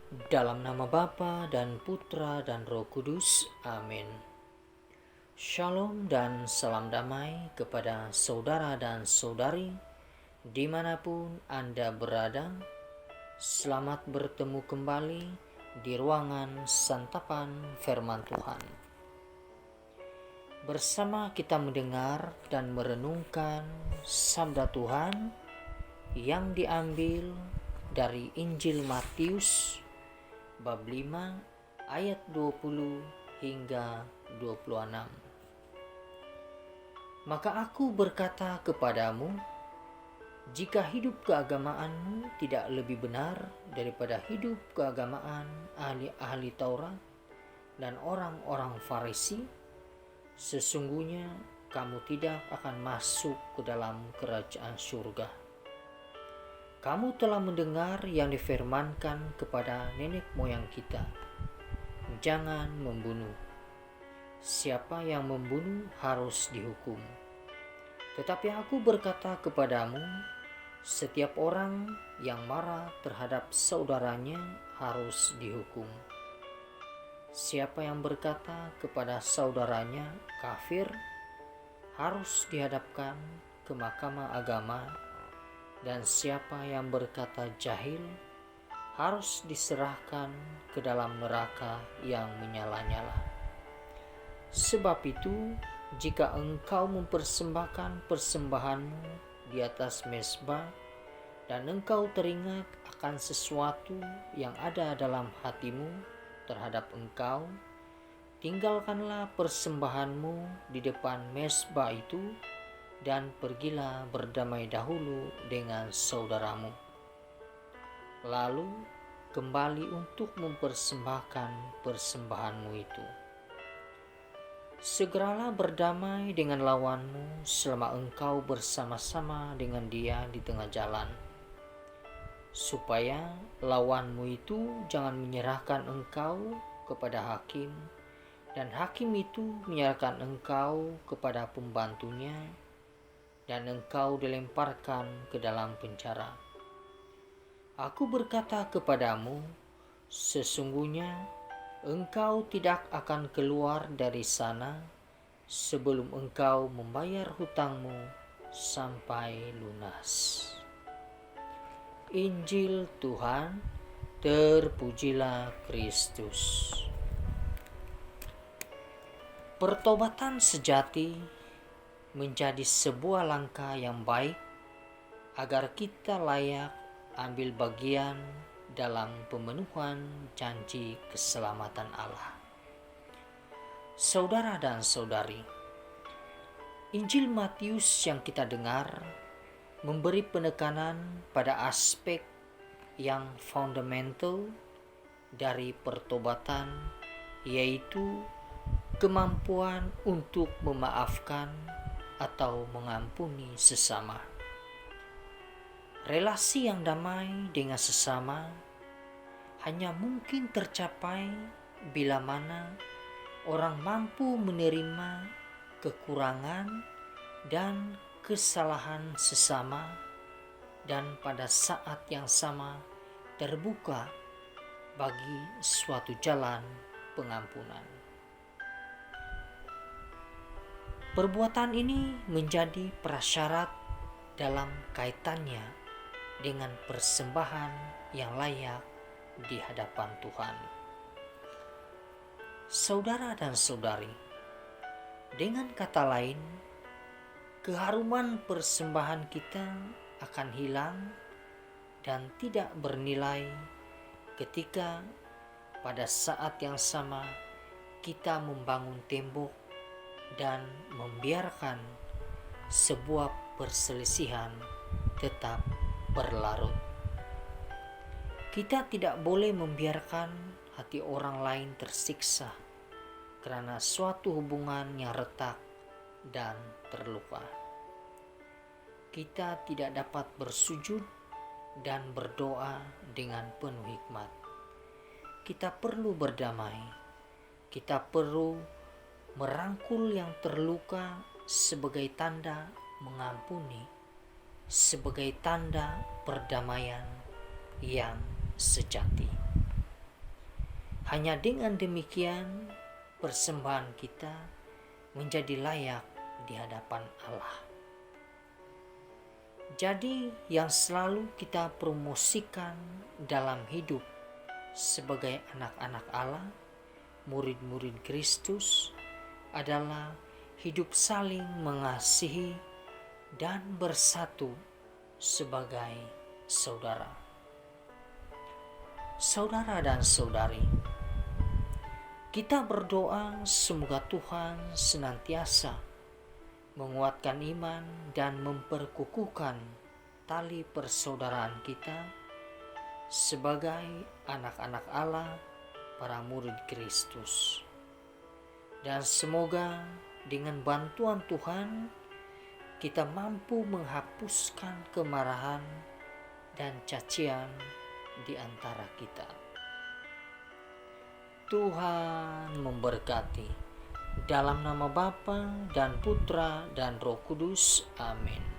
Dalam nama Bapa dan Putra dan Roh Kudus. Amin. Shalom dan salam damai kepada saudara dan saudari dimanapun Anda berada. Selamat bertemu kembali di ruangan santapan firman Tuhan. Bersama kita mendengar dan merenungkan sabda Tuhan yang diambil dari Injil Matius bab 5 ayat 20 hingga 26. Maka aku berkata kepadamu, jika hidup keagamaanmu tidak lebih benar daripada hidup keagamaan ahli-ahli Taurat dan orang-orang Farisi, sesungguhnya kamu tidak akan masuk ke dalam kerajaan surga. Kamu telah mendengar yang difirmankan kepada nenek moyang kita, jangan membunuh. Siapa yang membunuh harus dihukum. Tetapi aku berkata kepadamu, setiap orang yang marah terhadap saudaranya harus dihukum. Siapa yang berkata kepada saudaranya kafir harus dihadapkan ke mahkamah agama, dan siapa yang berkata jahil harus diserahkan ke dalam neraka yang menyala-nyala. Sebab itu, jika engkau mempersembahkan persembahanmu di atas mezbah dan engkau teringat akan sesuatu yang ada dalam hatimu terhadap engkau, tinggalkanlah persembahanmu di depan mezbah itu dan pergilah berdamai dahulu dengan saudaramu. Lalu kembali untuk mempersembahkan persembahanmu itu. Segeralah berdamai dengan lawanmu selama engkau bersama-sama dengan dia di tengah jalan, supaya lawanmu itu jangan menyerahkan engkau kepada hakim, dan hakim itu menyerahkan engkau kepada pembantunya, dan engkau dilemparkan ke dalam penjara. Aku berkata kepadamu, sesungguhnya engkau tidak akan keluar dari sana sebelum engkau membayar hutangmu sampai lunas. Injil Tuhan, terpujilah Kristus. Pertobatan sejati menjadi sebuah langkah yang baik agar kita layak ambil bagian dalam pemenuhan janji keselamatan Allah. Saudara dan saudari, Injil Matius yang kita dengar memberi penekanan pada aspek yang fundamental dari pertobatan, yaitu kemampuan untuk memaafkan atau mengampuni sesama. Relasi yang damai dengan sesama hanya mungkin tercapai bila mana orang mampu menerima kekurangan dan kesalahan sesama, dan pada saat yang sama terbuka bagi suatu jalan pengampunan. Perbuatan ini menjadi prasyarat dalam kaitannya dengan persembahan yang layak di hadapan Tuhan. Saudara dan saudari, dengan kata lain, keharuman persembahan kita akan hilang dan tidak bernilai ketika pada saat yang sama kita membangun tembok dan membiarkan sebuah perselisihan tetap berlarut. Kita tidak boleh membiarkan hati orang lain tersiksa karena suatu hubungan yang retak dan terluka. Kita tidak dapat bersujud dan berdoa dengan penuh hikmat. Kita perlu berdamai. Kita perlu merangkul yang terluka sebagai tanda mengampuni, sebagai tanda perdamaian yang sejati. Hanya dengan demikian persembahan kita menjadi layak di hadapan Allah. Jadi yang selalu kita promosikan dalam hidup sebagai anak-anak Allah, murid-murid Kristus, adalah hidup saling mengasihi dan bersatu sebagai saudara. Saudara dan saudari, kita berdoa semoga Tuhan senantiasa menguatkan iman dan memperkukuhkan tali persaudaraan kita sebagai anak-anak Allah, para murid Kristus. Dan semoga dengan bantuan Tuhan kita mampu menghapuskan kemarahan dan cacian di antara kita. Tuhan memberkati. Dalam nama Bapa dan Putra dan Roh Kudus. Amin.